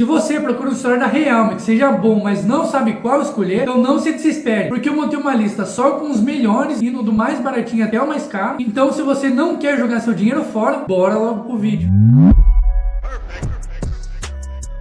Se você procura um celular da Realme que seja bom, mas não sabe qual escolher, então não se desespere, porque eu montei uma lista só com os melhores, indo do mais baratinho até o mais caro. Então, se você não quer jogar seu dinheiro fora, bora logo pro vídeo.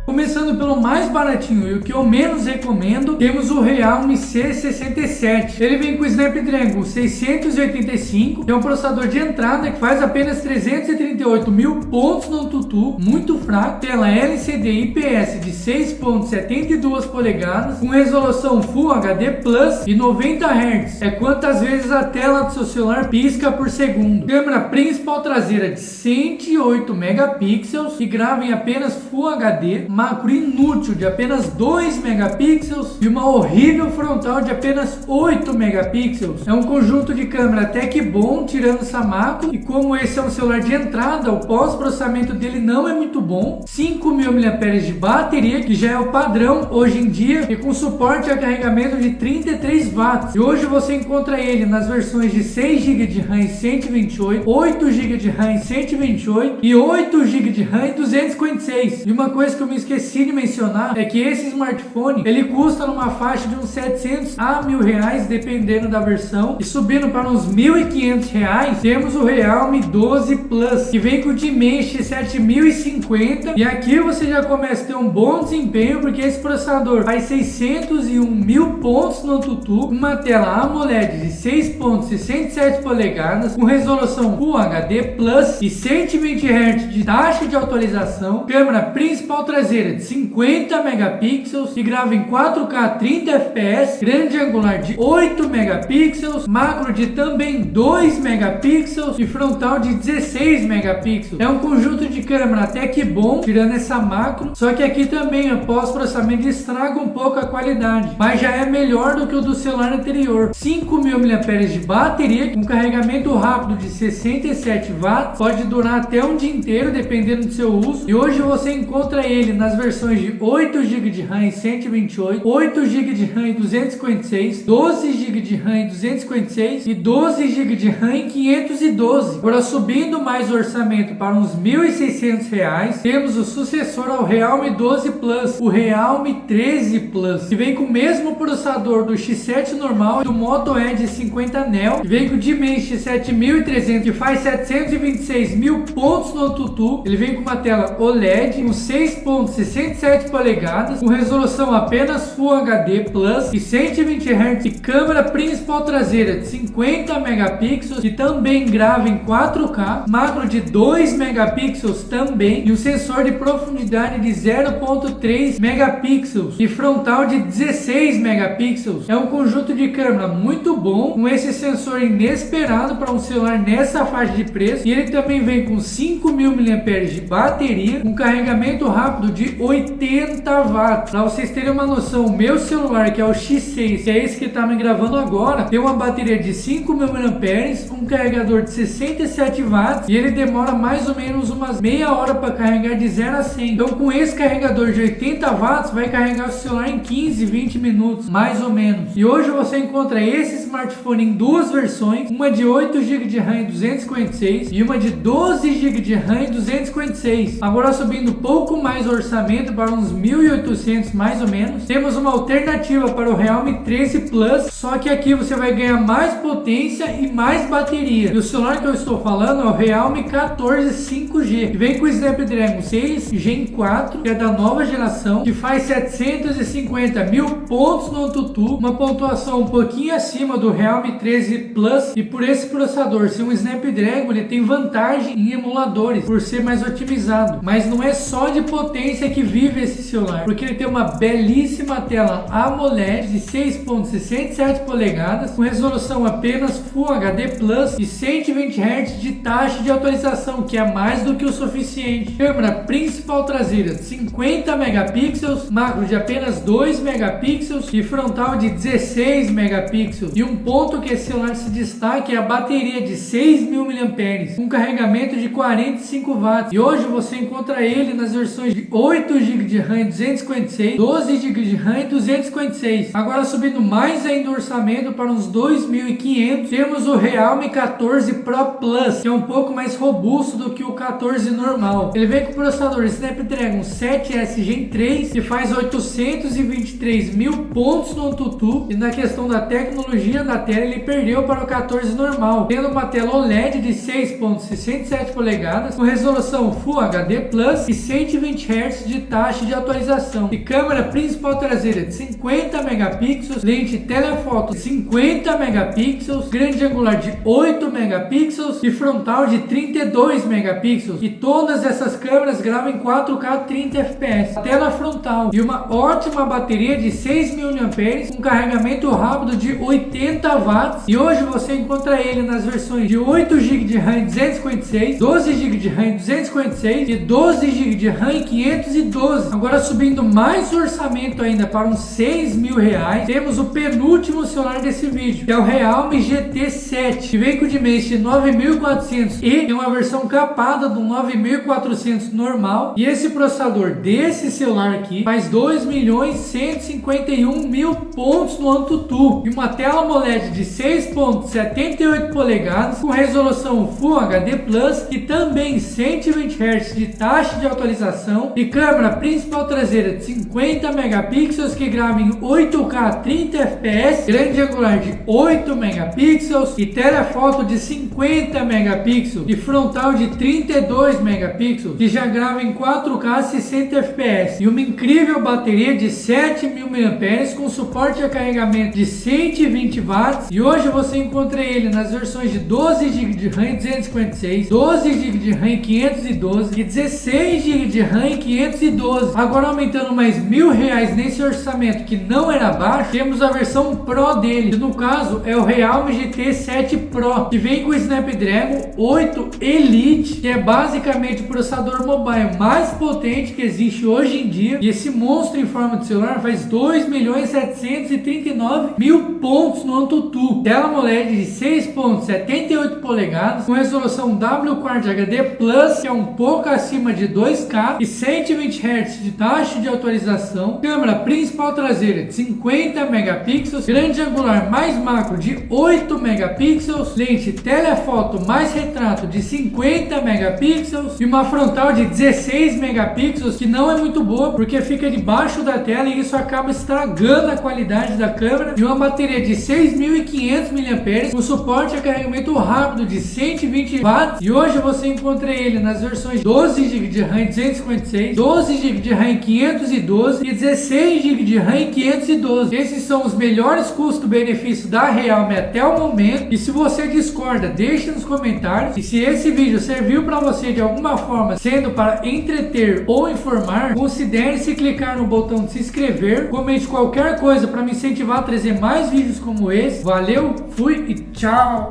Começando pelo mais baratinho e o que eu menos recomendo, temos o Realme C67. Ele vem com o Snapdragon 685, que é um processador de entrada que faz apenas 338 mil pontos no AnTuTu, muito fraco, tela LCD IPS de 6.72 polegadas, com resolução Full HD Plus e 90 Hz, é quantas vezes a tela do seu celular pisca por segundo. Câmera principal traseira de 108 megapixels, que grava em apenas Full HD, macro inútil de apenas 2 megapixels e uma horrível frontal de apenas 8 megapixels. É um conjunto de câmera até que bom, tirando essa macro, e como esse é um celular de entrada, o pós-processamento dele não é muito bom. 5.000 mAh de bateria, que já é o padrão hoje em dia, e com suporte a carregamento de 33 watts. E hoje você encontra ele nas versões de 6 GB de RAM e 128, 8 GB de RAM e 128 e 8 GB de RAM e 256. E uma coisa que eu me esqueci de mencionar é que esse smartphone ele custa numa faixa de uns 700 a R$1.000 dependendo da versão, e subindo para uns R$1.500 temos o Realme 12 Plus, que vem com o Dimensity 7050, e aqui você já começa a ter um bom desempenho, porque esse processador faz 601 mil pontos no AnTuTu, uma tela AMOLED de 6.67 polegadas, com resolução Full HD Plus e 120 Hz de taxa de atualização, câmera principal traseira de 50 megapixels, que grava em 4K 30 fps, grande angular de 8 megapixels, macro de também 2 megapixels e frontal de 16 megapixels. É um conjunto de câmera até que bom, tirando essa macro, só que aqui também o pós-processamento estraga um pouco a qualidade, mas já é melhor do que o do celular anterior. 5.000 mAh de bateria, com carregamento rápido de 67 watts, pode durar até um dia inteiro dependendo do seu uso, e hoje você encontra ele nas versões de 8 GB de RAM e 128, 8 GB de RAM e 256, 12 GB de RAM e 256 e 12 GB de RAM e 512. Agora, subindo mais o orçamento para uns R$1.600, temos o sucessor ao Realme 12 Plus, o Realme 13 Plus, que vem com o mesmo processador do X7 normal e do Moto Edge 50 Neo, que vem com o Dimensity 7300, que faz 726 mil pontos no AnTuTu. Ele vem com uma tela OLED com 6.67 polegadas, com resolução apenas Full HD Plus e 120 Hz, e câmera principal traseira de 50 megapixels, que também grava em 4K, macro de 2 megapixels também, e um sensor de profundidade de 0.3 megapixels e frontal de 16 megapixels. É um conjunto de câmera muito bom, com esse sensor inesperado para um celular nessa faixa de preço, e ele também vem com 5.000 mAh de bateria, com carregamento rápido de 80 watts. Para vocês terem uma noção, o meu celular, que é o X6, que é esse que está me gravando agora, tem uma bateria de 5.000 mAh, um carregador de 67 watts, e ele demora mais ou menos umas meia hora para carregar de 0 a 100. Então, com esse carregador de 80 watts, vai carregar o celular em 15, 20 minutos, mais ou menos. E hoje você encontra esse smartphone em duas versões, uma de 8 GB de RAM e 256 e uma de 12 GB de RAM e 256. Agora, subindo pouco mais o orçamento para uns 1.800 mais ou menos, temos uma alternativa para o Realme 13 Plus, só que aqui você vai ganhar mais potência e mais bateria. E o celular que eu estou falando é o Realme 14 5G, que vem com o Snapdragon 6 Gen 4, que é da nova geração, que faz 750 mil pontos no AnTuTu, uma pontuação um pouquinho acima do Realme 13 Plus, e por esse processador ser um Snapdragon, ele tem vantagem em emuladores, por ser mais otimizado. Mas não é só de potência que vive esse celular, porque ele tem uma belíssima tela AMOLED de 6.67 polegadas, com resolução apenas Full HD Plus e 120 Hz de taxa de atualização, que é mais do que o suficiente. Câmera principal traseira de 50 megapixels, macro de apenas 2 megapixels e frontal de 16 megapixels. E um ponto que esse celular se destaca é a bateria de 6.000 mAh, com carregamento de 45 watts. E hoje você encontra ele nas versões de 8 8 GB de RAM e 256, 12 GB de RAM e 256. Agora subindo mais ainda o orçamento para uns 2.500, temos o Realme 14 Pro Plus, que é um pouco mais robusto do que o 14 normal. Ele vem com o processador Snapdragon 7S Gen 3, que faz 823 mil pontos no AnTuTu, e na questão da tecnologia da tela ele perdeu para o 14 normal, tendo uma tela OLED de 6.67 polegadas, com resolução Full HD Plus e 120 Hz de taxa de atualização, e câmera principal traseira de 50 megapixels, lente telefoto de 50 megapixels, grande angular de 8 megapixels e frontal de 32 megapixels, e todas essas câmeras gravam em 4K 30 fps. A tela frontal e uma ótima bateria de 6.000 mAh com carregamento rápido de 80 watts, e hoje você encontra ele nas versões de 8 GB de RAM e 256, 12 GB de RAM e 256 e 12 GB de RAM e 512. Agora subindo mais orçamento ainda para uns 6 mil reais, temos o penúltimo celular desse vídeo, que é o Realme GT7, que vem com o de mês de 9.400 e tem uma versão capada do 9.400 normal, e esse processador desse celular aqui faz 2.151.000 pontos no AnTuTu, e uma tela AMOLED de 6.78 polegadas com resolução Full HD Plus e também 120 Hz de taxa de atualização, e câmera principal traseira de 50 megapixels que grava em 8K 30 fps, grande angular de 8 megapixels e telefoto de 50 megapixels e frontal de 32 megapixels que já grava em 4K 60 fps, e uma incrível bateria de 7.000 mAh com suporte a carregamento de 120 watts, e hoje você encontra ele nas versões de 12 GB de RAM e 256, 12 GB de RAM e 512 e 16 GB de RAM e 512. Agora aumentando mais R$1.000 nesse orçamento que não era baixo, temos a versão Pro dele, que no caso é o Realme GT7 Pro, que vem com o Snapdragon 8 Elite, que é basicamente o processador mobile mais potente que existe hoje em dia, e esse monstro em forma de celular faz 2.739.000 pontos no AnTuTu, tela AMOLED de 6.78 polegadas com resolução WQuad HD Plus, que é um pouco acima de 2K e 120 Hz de taxa de atualização, câmera principal traseira de 50 megapixels, grande angular mais macro de 8 megapixels, lente telefoto mais retrato de 50 megapixels e uma frontal de 16 megapixels, que não é muito boa porque fica debaixo da tela e isso acaba estragando a qualidade da câmera, e uma bateria de 6.500 mAh com suporte a carregamento rápido de 120 watts, e hoje você encontra ele nas versões 12 GB de RAM e 256, 12 GB de RAM e 512 e 16 GB de RAM e 512. Esses são os melhores custo-benefício da Realme até o momento, e se você discorda, deixe nos comentários, e se esse vídeo serviu para você de alguma forma, sendo para entreter ou informar, considere se clicar no botão de se inscrever, comente qualquer coisa para me incentivar a trazer mais vídeos como esse. Valeu, fui e tchau!